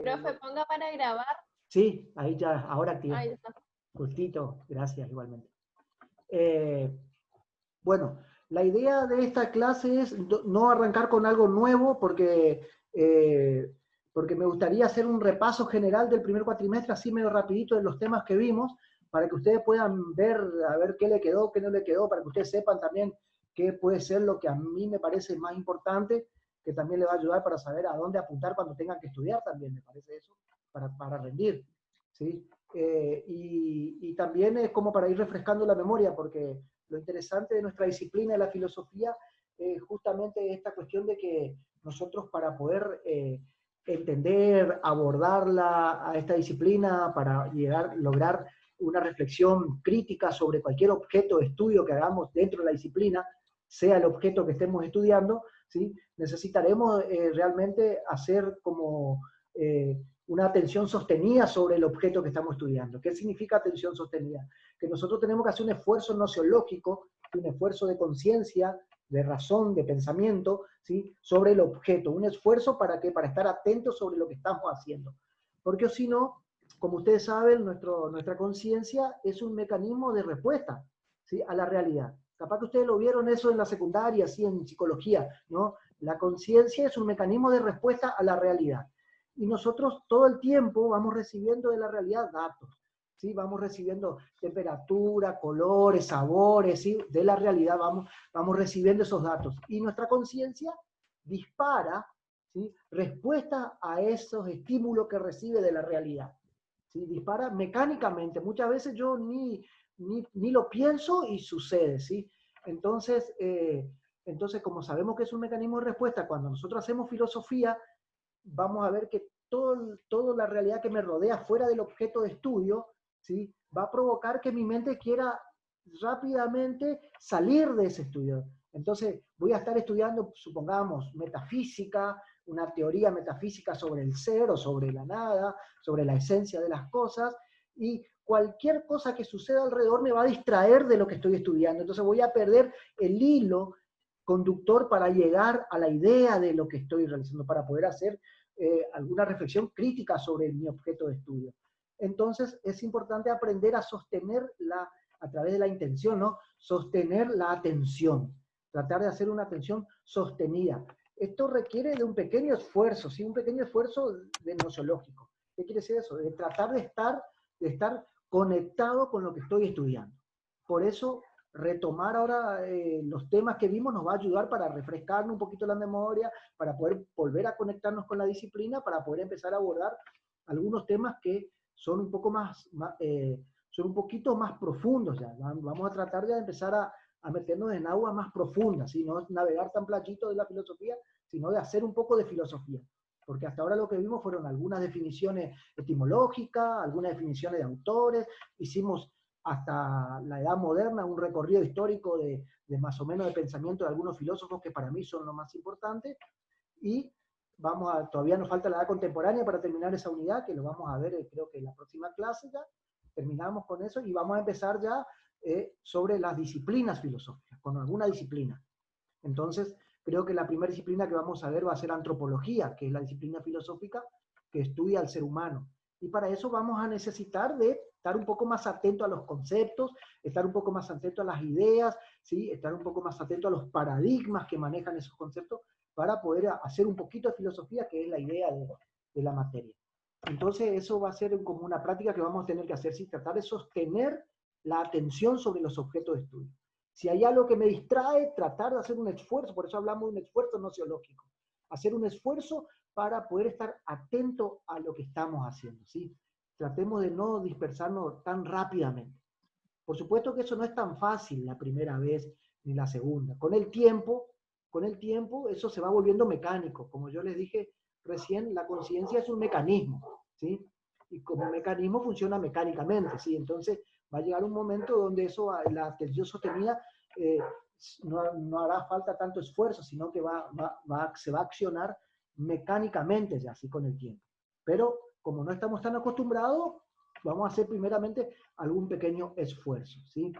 Profe, ponga para grabar. Sí, ahí ya, ahora activé. Ahí está. Justito, gracias igualmente. Bueno, la idea de esta clase es no arrancar con algo nuevo porque me gustaría hacer un repaso general del primer cuatrimestre, así medio rapidito de los temas que vimos, para que ustedes puedan ver, a ver qué le quedó, qué no le quedó, para que ustedes sepan también qué puede ser lo que a mí me parece más importante, que también le va a ayudar para saber a dónde apuntar cuando tengan que estudiar también, me parece eso, para rendir, ¿sí? Y también es como para ir refrescando la memoria, porque lo interesante de nuestra disciplina de la filosofía es justamente esta cuestión de que nosotros para poder entender, abordarla a esta disciplina, para lograr una reflexión crítica sobre cualquier objeto de estudio que hagamos dentro de la disciplina, sea el objeto que estemos estudiando, ¿sí? Necesitaremos realmente hacer como una atención sostenida sobre el objeto que estamos estudiando. ¿Qué significa atención sostenida? Que nosotros tenemos que hacer un esfuerzo nociológico, un esfuerzo de conciencia, de razón, de pensamiento, ¿sí? Sobre el objeto. Un esfuerzo para qué? Para estar atentos sobre lo que estamos haciendo. Porque si no, como ustedes saben, nuestra conciencia es un mecanismo de respuesta, ¿sí? A la realidad. Capaz que ustedes lo vieron eso en la secundaria, así en psicología, ¿no? La conciencia es un mecanismo de respuesta a la realidad. Y nosotros todo el tiempo vamos recibiendo de la realidad datos, ¿sí? Vamos recibiendo temperatura, colores, sabores, ¿sí? De la realidad vamos recibiendo esos datos. Y nuestra conciencia dispara, ¿sí? Respuesta a esos estímulos que recibe de la realidad, ¿sí? Dispara mecánicamente. Muchas veces yo ni lo pienso y sucede, ¿sí? Entonces, como sabemos que es un mecanismo de respuesta, cuando nosotros hacemos filosofía, vamos a ver que toda la realidad que me rodea fuera del objeto de estudio, ¿sí? Va a provocar que mi mente quiera rápidamente salir de ese estudio. Entonces voy a estar estudiando, supongamos, metafísica, una teoría metafísica sobre el ser o sobre la nada, sobre la esencia de las cosas, y cualquier cosa que suceda alrededor me va a distraer de lo que estoy estudiando. Entonces voy a perder el hilo conductor para llegar a la idea de lo que estoy realizando, para poder hacer alguna reflexión crítica sobre mi objeto de estudio. Entonces es importante aprender a sostener a través de la intención, ¿no? Sostener la atención, tratar de hacer una atención sostenida. Esto requiere de un pequeño esfuerzo, ¿sí? Un pequeño esfuerzo de nosológico. ¿Qué quiere decir eso? De tratar de estar conectado con lo que estoy estudiando. Por eso retomar ahora los temas que vimos nos va a ayudar para refrescarnos un poquito la memoria, para poder volver a conectarnos con la disciplina, para poder empezar a abordar algunos temas que son un poco son un poquito más profundos ya. Vamos a tratar de empezar a meternos en aguas más profundas, ¿sí? No navegar tan playito de la filosofía, sino de hacer un poco de filosofía. Porque hasta ahora lo que vimos fueron algunas definiciones etimológicas, algunas definiciones de autores, hicimos hasta la edad moderna un recorrido histórico de más o menos de pensamiento de algunos filósofos que para mí son lo más importante, y todavía nos falta la edad contemporánea para terminar esa unidad, que lo vamos a ver creo que en la próxima clase ya, terminamos con eso y vamos a empezar ya sobre las disciplinas filosóficas, con alguna disciplina. Entonces, creo que la primera disciplina que vamos a ver va a ser antropología, que es la disciplina filosófica que estudia al ser humano. Y para eso vamos a necesitar de estar un poco más atento a los conceptos, estar un poco más atento a las ideas, ¿sí? Estar un poco más atento a los paradigmas que manejan esos conceptos para poder hacer un poquito de filosofía, que es la idea de la materia. Entonces, eso va a ser como una práctica que vamos a tener que hacer, ¿sí? Tratar de sostener la atención sobre los objetos de estudio. Si hay algo que me distrae, tratar de hacer un esfuerzo, por eso hablamos de un esfuerzo nociológico. Hacer un esfuerzo para poder estar atento a lo que estamos haciendo, ¿sí? Tratemos de no dispersarnos tan rápidamente. Por supuesto que eso no es tan fácil la primera vez ni la segunda. Con el tiempo eso se va volviendo mecánico. Como yo les dije recién, la conciencia es un mecanismo, ¿sí? Y como mecanismo funciona mecánicamente, ¿sí? Entonces va a llegar un momento donde la atención sostenida no hará falta tanto esfuerzo, sino que se va a accionar mecánicamente ya, así con el tiempo. Pero como no estamos tan acostumbrados, vamos a hacer primeramente algún pequeño esfuerzo, ¿sí?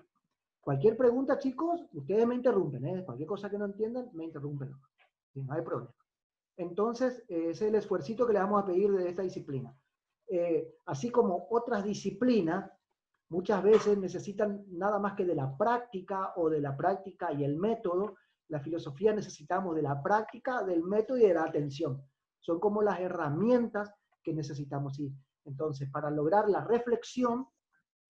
Cualquier pregunta, chicos, ustedes me interrumpen, ¿eh? Cualquier cosa que no entiendan, me interrumpen, ¿sí? No hay problema. Entonces, ese es el esfuercito que le vamos a pedir de esta disciplina. Así como otras disciplinas, muchas veces necesitan nada más que de la práctica o de la práctica y el método. La filosofía necesitamos de la práctica, del método y de la atención. Son como las herramientas que necesitamos. ¿Sí? Entonces, para lograr la reflexión,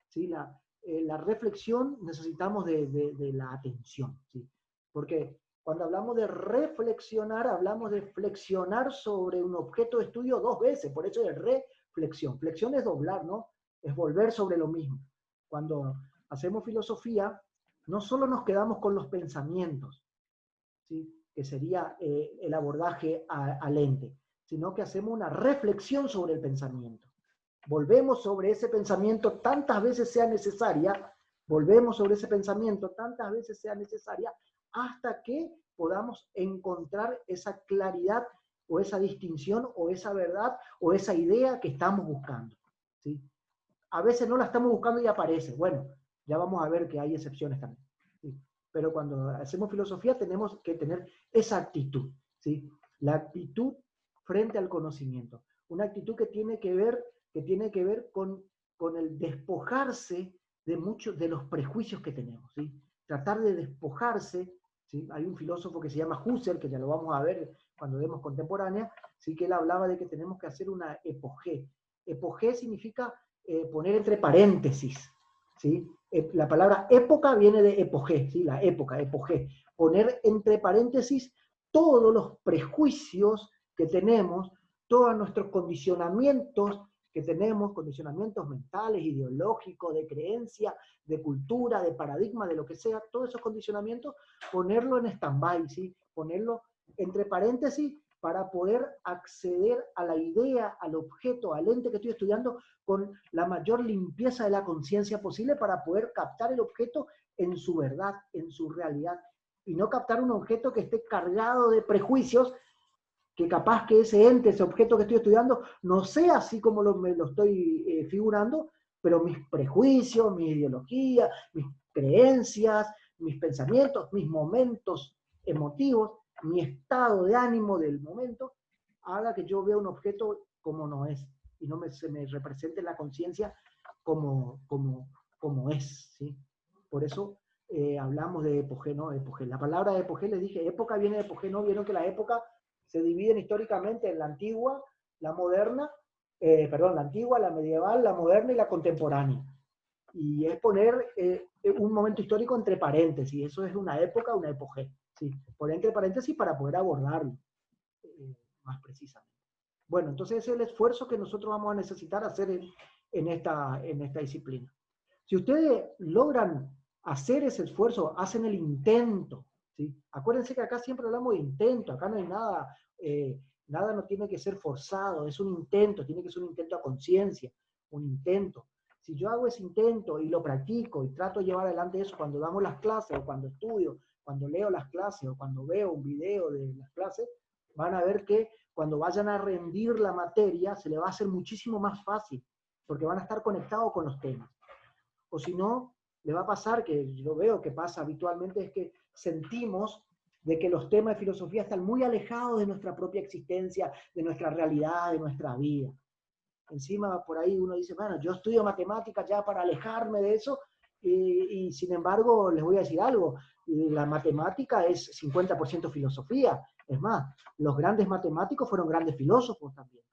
¿sí? La reflexión necesitamos de la atención. ¿Sí? Porque cuando hablamos de reflexionar, hablamos de flexionar sobre un objeto de estudio dos veces, por eso es reflexión. Flexión es doblar, ¿no? Es volver sobre lo mismo. Cuando hacemos filosofía, no solo nos quedamos con los pensamientos, ¿sí? Que sería el abordaje al ente, sino que hacemos una reflexión sobre el pensamiento. Volvemos sobre ese pensamiento tantas veces sea necesaria, volvemos sobre ese pensamiento tantas veces sea necesaria, hasta que podamos encontrar esa claridad o esa distinción o esa verdad o esa idea que estamos buscando. ¿Sí? A veces no la estamos buscando y aparece. Bueno, ya vamos a ver que hay excepciones también. ¿Sí? Pero cuando hacemos filosofía tenemos que tener esa actitud. ¿Sí? La actitud frente al conocimiento. Una actitud que tiene que ver con el despojarse de muchos de los prejuicios que tenemos. ¿Sí? Tratar de despojarse. ¿Sí? Hay un filósofo que se llama Husserl, que ya lo vamos a ver cuando vemos contemporánea, ¿sí? Que él hablaba de que tenemos que hacer una epogé. Epogé significa poner entre paréntesis, ¿sí? La palabra época viene de epogé, ¿sí? La época, epogé. Poner entre paréntesis todos los prejuicios que tenemos, todos nuestros condicionamientos que tenemos, condicionamientos mentales, ideológicos, de creencia, de cultura, de paradigma, de lo que sea, todos esos condicionamientos, ponerlo en stand-by, ¿sí? Ponerlo entre paréntesis para poder acceder a la idea, al objeto, al ente que estoy estudiando con la mayor limpieza de la conciencia posible para poder captar el objeto en su verdad, en su realidad, y no captar un objeto que esté cargado de prejuicios, que capaz que ese ente, ese objeto que estoy estudiando, no sea así como me lo estoy figurando, pero mis prejuicios, mi ideología, mis creencias, mis pensamientos, mis momentos emotivos, mi estado de ánimo del momento, haga que yo vea un objeto como no es y no se me represente en la conciencia como es. ¿Sí? Por eso hablamos de epogé, ¿no? Epogé. La palabra epogé, les dije, época viene de epogé, ¿no? Vieron que la época se dividen históricamente en la antigua, la moderna, la antigua, la medieval, la moderna y la contemporánea. Y es poner un momento histórico entre paréntesis, eso es una época, una epogé. ¿Sí? Poner entre paréntesis para poder abordarlo más precisamente. Bueno, entonces ese es el esfuerzo que nosotros vamos a necesitar hacer en esta disciplina. Si ustedes logran hacer ese esfuerzo, hacen el intento, ¿sí? Acuérdense que acá siempre hablamos de intento, acá no hay nada, nada no tiene que ser forzado, es un intento, tiene que ser un intento a conciencia, un intento. Si yo hago ese intento y lo practico y trato de llevar adelante eso cuando damos las clases o cuando estudio, cuando leo las clases o cuando veo un video de las clases, van a ver que cuando vayan a rendir la materia se le va a hacer muchísimo más fácil, porque van a estar conectados con los temas. O si no, le va a pasar, que yo veo que pasa habitualmente, es que sentimos de que los temas de filosofía están muy alejados de nuestra propia existencia, de nuestra realidad, de nuestra vida. Encima, por ahí uno dice, bueno, yo estudio matemáticas ya para alejarme de eso, y sin embargo, les voy a decir algo, la matemática es 50% filosofía. Es más, los grandes matemáticos fueron grandes filósofos también.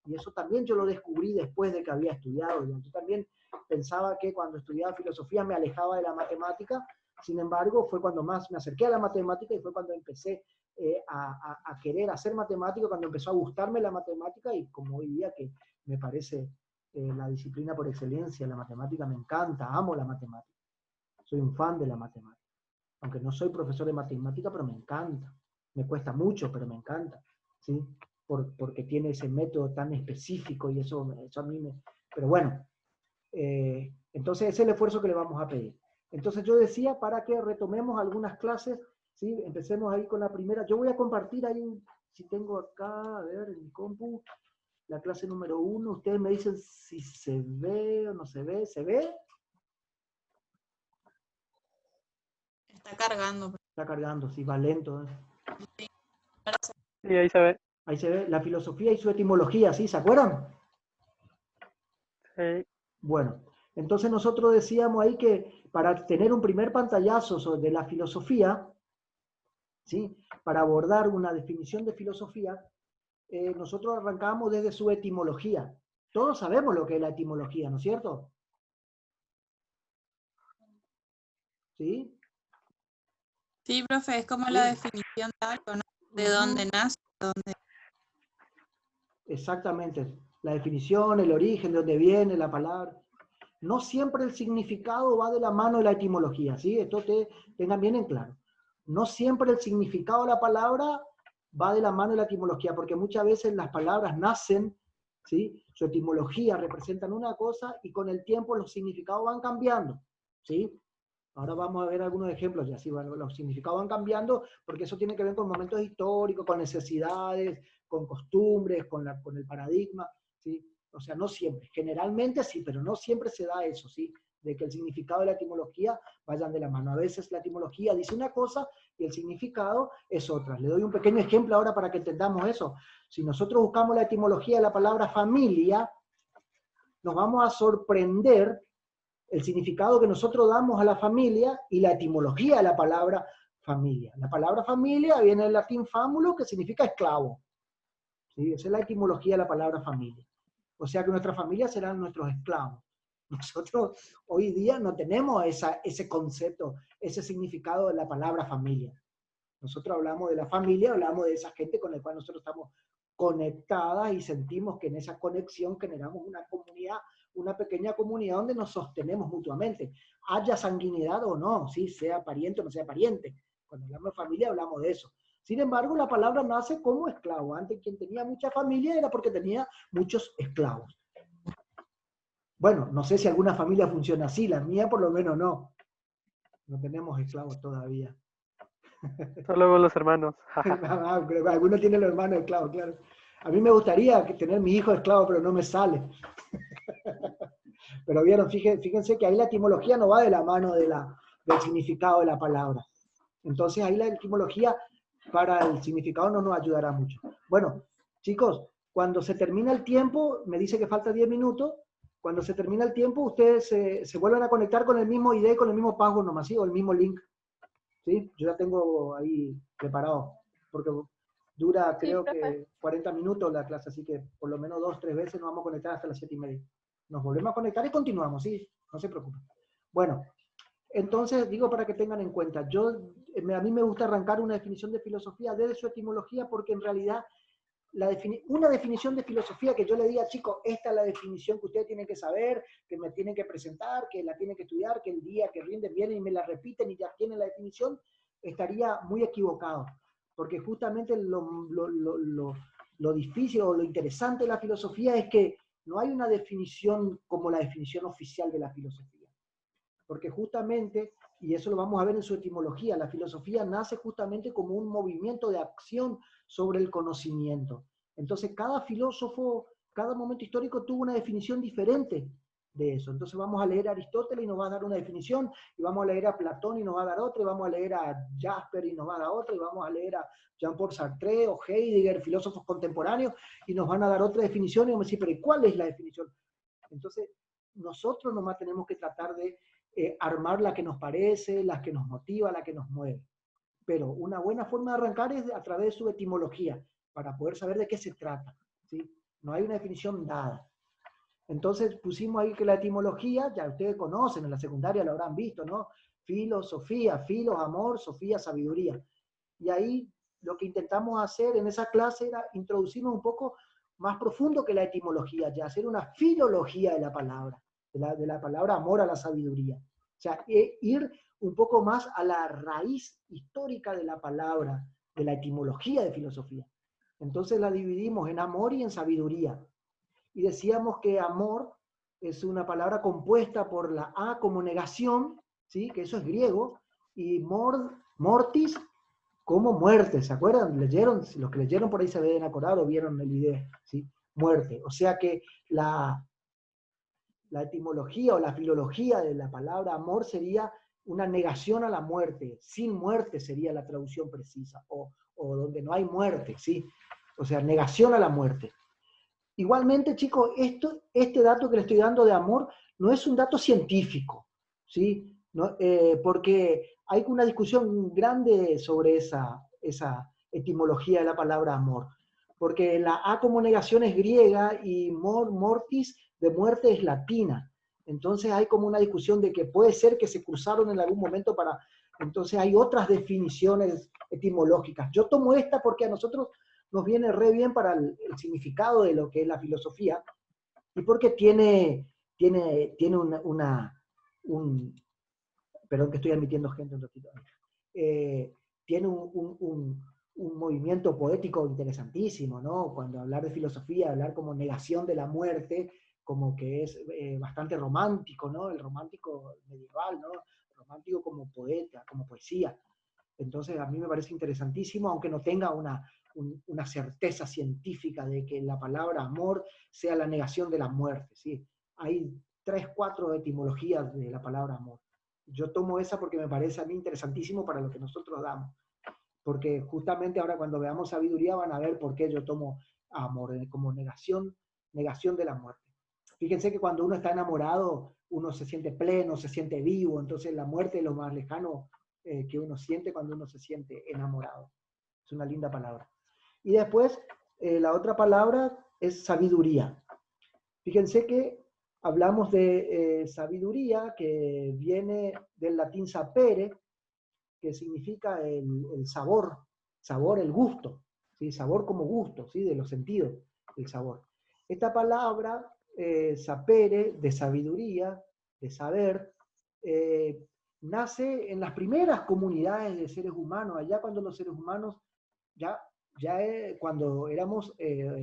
Y eso también yo lo descubrí después de que había estudiado. Yo también pensaba que cuando estudiaba filosofía me alejaba de la matemática, sin embargo fue cuando más me acerqué a la matemática y fue cuando empecé a querer hacer matemática, cuando empezó a gustarme la matemática y como hoy día que me parece la disciplina por excelencia, la matemática me encanta, amo la matemática, soy un fan de la matemática, aunque no soy profesor de matemática, pero me encanta, me cuesta mucho, pero me encanta, ¿sí? Porque tiene ese método tan específico y eso a mí me... Pero bueno, entonces ese es el esfuerzo que le vamos a pedir. Entonces yo decía, para que retomemos algunas clases, ¿sí? Empecemos ahí con la primera. Yo voy a compartir ahí, si tengo acá, a ver, en mi compu, la clase número 1. Ustedes me dicen si se ve o no se ve. ¿Se ve? Está cargando. Está cargando, sí, va lento. Sí, ahora Sí, ahí se ve. Ahí se ve la filosofía y su etimología, ¿sí? ¿Se acuerdan? Sí. Bueno, entonces nosotros decíamos ahí que para tener un primer pantallazo de la filosofía, ¿sí? Para abordar una definición de filosofía, nosotros arrancamos desde su etimología. Todos sabemos lo que es la etimología, ¿no es cierto? ¿Sí? Sí, profe, es como ¿Sí? la definición de algo, ¿no? De dónde nace, dónde... Exactamente. La definición, el origen, de dónde viene la palabra. No siempre el significado va de la mano de la etimología, ¿sí? Esto tengan bien en claro. No siempre el significado de la palabra va de la mano de la etimología, porque muchas veces las palabras nacen, ¿sí? Su etimología representan una cosa y con el tiempo los significados van cambiando, ¿sí? Ahora vamos a ver algunos ejemplos, y así los significados van cambiando, porque eso tiene que ver con momentos históricos, con necesidades, con costumbres, con el paradigma, ¿sí? O sea, no siempre, generalmente sí, pero no siempre se da eso, ¿sí? De que el significado y la etimología vayan de la mano. A veces la etimología dice una cosa y el significado es otra. Le doy un pequeño ejemplo ahora para que entendamos eso. Si nosotros buscamos la etimología de la palabra familia, nos vamos a sorprender el significado que nosotros damos a la familia y la etimología de la palabra familia. La palabra familia viene del latín famulo, que significa esclavo. ¿Sí? Esa es la etimología de la palabra familia. O sea que nuestras familias serán nuestros esclavos. Nosotros hoy día no tenemos ese concepto, ese significado de la palabra familia. Nosotros hablamos de la familia, hablamos de esa gente con la cual nosotros estamos conectadas y sentimos que en esa conexión generamos una comunidad, una pequeña comunidad donde nos sostenemos mutuamente, haya sanguinidad o no, ¿sí? Sea pariente o no sea pariente. Cuando hablamos de familia hablamos de eso. Sin embargo, la palabra nace como esclavo. Antes quien tenía mucha familia era porque tenía muchos esclavos. Bueno, no sé si alguna familia funciona así, la mía por lo menos no. No tenemos esclavos todavía. Solo con los hermanos. Algunos tienen los hermanos esclavos, claro. A mí me gustaría tener mi hijo esclavo, pero no me sale. Pero vieron, fíjense que ahí la etimología no va de la mano del significado de la palabra. Entonces ahí la etimología para el significado no nos ayudará mucho. Bueno, chicos, cuando se termina el tiempo, me dice que falta 10 minutos, cuando se termina el tiempo, ustedes se vuelven a conectar con el mismo ID, con el mismo password nomás, ¿sí? O el mismo link. ¿Sí? Yo ya tengo ahí preparado, porque dura creo que 40 minutos la clase, así que por lo menos 2, 3 veces nos vamos a conectar hasta las 7:30. Nos volvemos a conectar y continuamos, ¿sí? No se preocupen. Bueno, entonces digo para que tengan en cuenta, a mí me gusta arrancar una definición de filosofía desde su etimología, porque en realidad una definición de filosofía que yo le diga, chicos, esta es la definición que ustedes tienen que saber, que me tienen que presentar, que la tienen que estudiar, que el día que rinden vienen y me la repiten y ya tienen la definición, estaría muy equivocado. Porque justamente lo difícil o lo interesante de la filosofía es que no hay una definición como la definición oficial de la filosofía. Porque justamente, y eso lo vamos a ver en su etimología, la filosofía nace justamente como un movimiento de acción sobre el conocimiento. Entonces, cada filósofo, cada momento histórico tuvo una definición diferente de eso. Entonces vamos a leer a Aristóteles y nos va a dar una definición, y vamos a leer a Platón y nos va a dar otra, y vamos a leer a Jasper y nos va a dar otra, y vamos a leer a Jean-Paul Sartre o Heidegger, filósofos contemporáneos, y nos van a dar otra definición, y vamos a decir, pero ¿cuál es la definición? Entonces, nosotros nomás tenemos que tratar de armar la que nos parece, la que nos motiva, la que nos mueve. Pero una buena forma de arrancar es a través de su etimología, para poder saber de qué se trata, ¿sí? No hay una definición dada. Entonces pusimos ahí que la etimología, ya ustedes conocen, en la secundaria lo habrán visto, ¿no? Filosofía, filos, amor, sofía, sabiduría. Y ahí lo que intentamos hacer en esa clase era introducirnos un poco más profundo que la etimología, ya hacer una filología de la palabra, de la palabra amor a la sabiduría. O sea, ir un poco más a la raíz histórica de la palabra, de la etimología de filosofía. Entonces la dividimos en amor y en sabiduría. Y decíamos que amor es una palabra compuesta por la A como negación, ¿sí? Que eso es griego, y mortis como muerte, ¿se acuerdan? ¿Leyeron? Los que leyeron por ahí se deben acordar o vieron el idea, ¿sí? Muerte. O sea que la etimología o la filología de la palabra amor sería una negación a la muerte. Sin muerte sería la traducción precisa, o donde no hay muerte, ¿sí? o sea, negación a la muerte. Igualmente, chicos, este dato que le estoy dando de amor no es un dato científico, ¿sí? No, porque hay una discusión grande sobre esa etimología de la palabra amor, porque la A como negación es griega y mortis de muerte es latina. Entonces hay como una discusión de que puede ser que se cruzaron en algún momento para... Entonces hay otras definiciones etimológicas. Yo tomo esta porque a nosotros nos viene re bien para el significado de lo que es la filosofía y porque tiene perdón que estoy admitiendo gente un ratito, tiene un movimiento poético interesantísimo, ¿no? Cuando hablar de filosofía, hablar como negación de la muerte, como que es bastante romántico, ¿no? El romántico medieval, ¿no? Romántico como poeta, como poesía. Entonces a mí me parece interesantísimo, aunque no tenga una certeza científica de que la palabra amor sea la negación de la muerte, ¿sí? Hay 3, 4 etimologías de la palabra amor. Yo tomo esa porque me parece a mí interesantísimo para lo que nosotros damos. Porque justamente ahora cuando veamos sabiduría van a ver por qué yo tomo amor como negación de la muerte. Fíjense que cuando uno está enamorado, uno se siente pleno, se siente vivo, entonces la muerte es lo más lejano que uno siente cuando uno se siente enamorado. Es una linda palabra. Y después, la otra palabra es sabiduría. Fíjense que hablamos de sabiduría, que viene del latín sapere, que significa el sabor, el gusto, ¿sí? Sabor como gusto, ¿sí? De los sentidos, el sabor. Esta palabra, sapere, de sabiduría, de saber, nace en las primeras comunidades de seres humanos, allá cuando los seres humanos, cuando éramos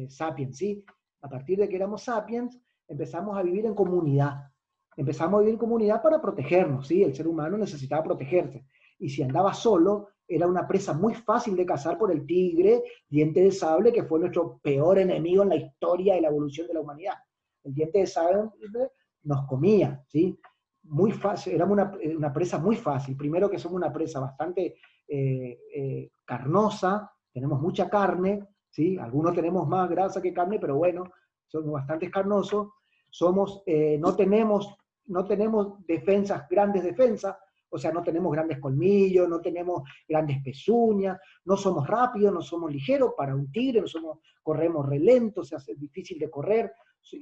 sapiens, ¿sí? A partir de que éramos sapiens, empezamos a vivir en comunidad. Empezamos a vivir en comunidad para protegernos, ¿sí? El ser humano necesitaba protegerse. Y si andaba solo, era una presa muy fácil de cazar por el tigre, diente de sable, que fue nuestro peor enemigo en la historia de la evolución de la humanidad. El diente de sable nos comía, ¿sí? Muy fácil, éramos una presa muy fácil. Primero que somos una presa bastante carnosa, tenemos mucha carne, ¿sí? Algunos tenemos más grasa que carne, pero bueno, somos bastante carnosos. No tenemos defensas, grandes defensas, o sea, no tenemos grandes colmillos, no tenemos grandes pezuñas, no somos rápidos, no somos ligeros para un tigre, corremos re lento, se hace difícil de correr,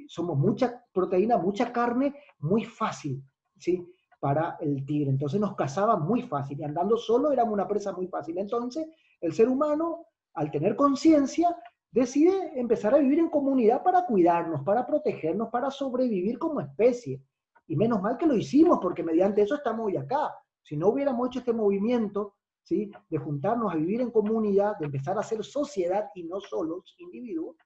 somos mucha proteína, mucha carne, muy fácil, ¿sí? Para el tigre. Entonces nos cazaba muy fácil y andando solo éramos una presa muy fácil. Entonces el ser humano, al tener conciencia, decide empezar a vivir en comunidad para cuidarnos, para protegernos, para sobrevivir como especie. Y menos mal que lo hicimos, porque mediante eso estamos hoy acá. Si no hubiéramos hecho este movimiento, ¿sí? De juntarnos a vivir en comunidad, de empezar a hacer sociedad y no solos individuos,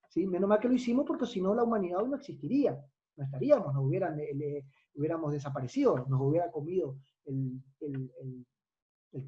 ¿sí? Menos mal que lo hicimos, porque si no la humanidad hoy no existiría. No estaríamos, hubiéramos desaparecido, nos hubiera comido el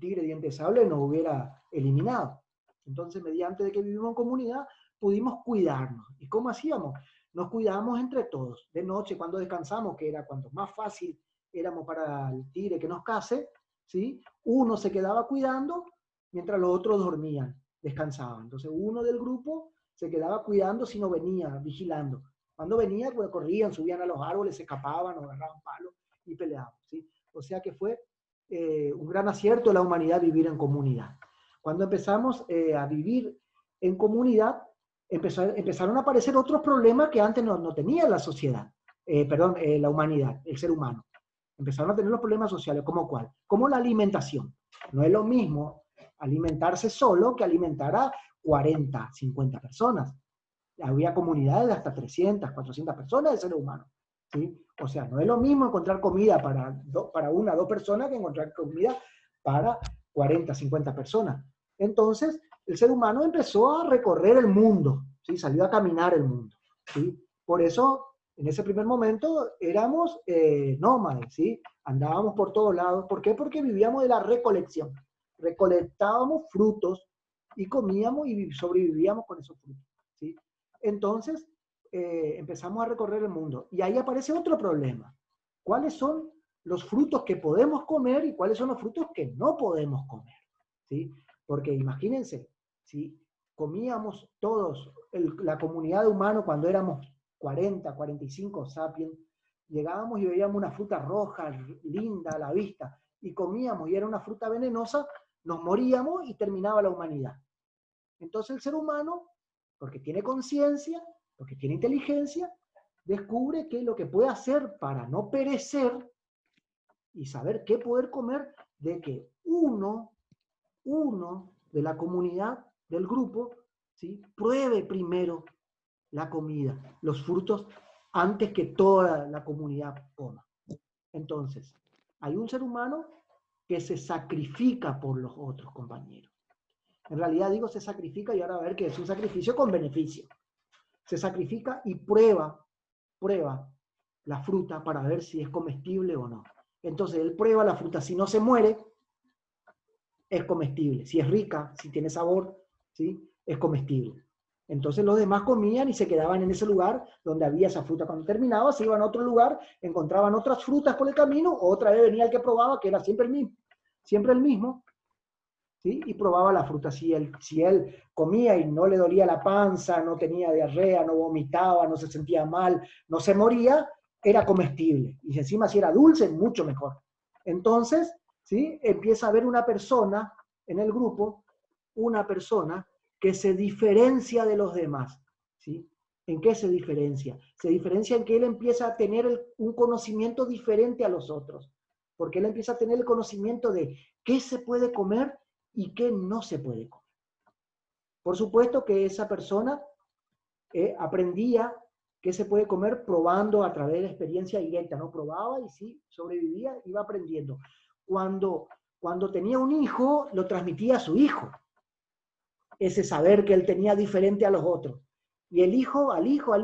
tigre diente de sable, nos hubiera eliminado. Entonces, mediante de que vivimos en comunidad, pudimos cuidarnos. ¿Y cómo hacíamos? Nos cuidábamos entre todos. De noche, cuando descansamos, que era cuanto más fácil éramos para el tigre que nos case, ¿sí? Uno se quedaba cuidando mientras los otros dormían, descansaban. Entonces, uno del grupo se quedaba cuidando si no venía, vigilando. Cuando venía, pues corrían, subían a los árboles, se escapaban, o agarraban palos y peleaban, ¿sí? O sea que fue un gran acierto de la humanidad vivir en comunidad. Cuando empezamos a vivir en comunidad, empezaron a aparecer otros problemas que antes no tenía la sociedad, la humanidad, el ser humano. Empezaron a tener los problemas sociales, ¿como cuál? Como la alimentación. No es lo mismo alimentarse solo que alimentar a 40, 50 personas. Había comunidades de hasta 300, 400 personas de seres humanos, ¿sí? O sea, no es lo mismo encontrar comida para una o dos personas que encontrar comida para 40, 50 personas. Entonces, el ser humano empezó a recorrer el mundo, ¿sí? Salió a caminar el mundo, ¿sí? Por eso, en ese primer momento, éramos nómades, ¿sí? Andábamos por todos lados. ¿Por qué? Porque vivíamos de la recolección. Recolectábamos frutos y comíamos y sobrevivíamos con esos frutos, ¿sí? Entonces, empezamos a recorrer el mundo. Y ahí aparece otro problema. ¿Cuáles son los frutos que podemos comer y cuáles son los frutos que no podemos comer? ¿Sí? Porque imagínense, ¿sí? comíamos todos, la comunidad de humanos, cuando éramos 40, 45 sapiens, llegábamos y veíamos una fruta roja, linda a la vista, y comíamos, y era una fruta venenosa, nos moríamos y terminaba la humanidad. Entonces el ser humano, porque tiene conciencia, porque tiene inteligencia, descubre que lo que puede hacer para no perecer y saber qué poder comer, de que uno de la comunidad, del grupo, ¿sí?, pruebe primero la comida, los frutos, antes que toda la comunidad coma. Entonces, hay un ser humano que se sacrifica por los otros compañeros. En realidad digo se sacrifica, y ahora va a ver que es un sacrificio con beneficio. Se sacrifica y prueba la fruta para ver si es comestible o no. Entonces él prueba la fruta, si no se muere, es comestible. Si es rica, si tiene sabor, ¿sí?, es comestible. Entonces los demás comían y se quedaban en ese lugar donde había esa fruta. Cuando terminaba, se iban a otro lugar, encontraban otras frutas por el camino, o otra vez venía el que probaba, que era siempre el mismo, ¿sí?, y probaba la fruta. Si él comía y no le dolía la panza, no tenía diarrea, no vomitaba, no se sentía mal, no se moría, era comestible. Y encima si era dulce, mucho mejor. Entonces, ¿sí?, empieza a haber una persona en el grupo, una persona que se diferencia de los demás, ¿sí? ¿En qué se diferencia? Se diferencia en que él empieza a tener un conocimiento diferente a los otros, porque él empieza a tener el conocimiento de qué se puede comer y qué no se puede comer. Por supuesto que esa persona aprendía qué se puede comer probando a través de experiencia directa, ¿no? Probaba y sí, sobrevivía, iba aprendiendo. Cuando tenía un hijo, lo transmitía a su hijo, ese saber que él tenía diferente a los otros. Y el hijo, al hijo,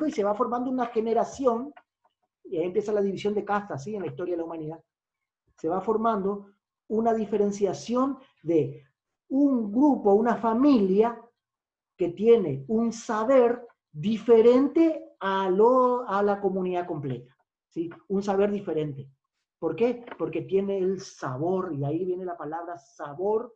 y se va formando una generación, y ahí empieza la división de castas, ¿sí?, en la historia de la humanidad. Se va formando una diferenciación de un grupo, una familia que tiene un saber diferente a la comunidad completa, ¿sí? Un saber diferente. ¿Por qué? Porque tiene el sabor, y ahí viene la palabra sabor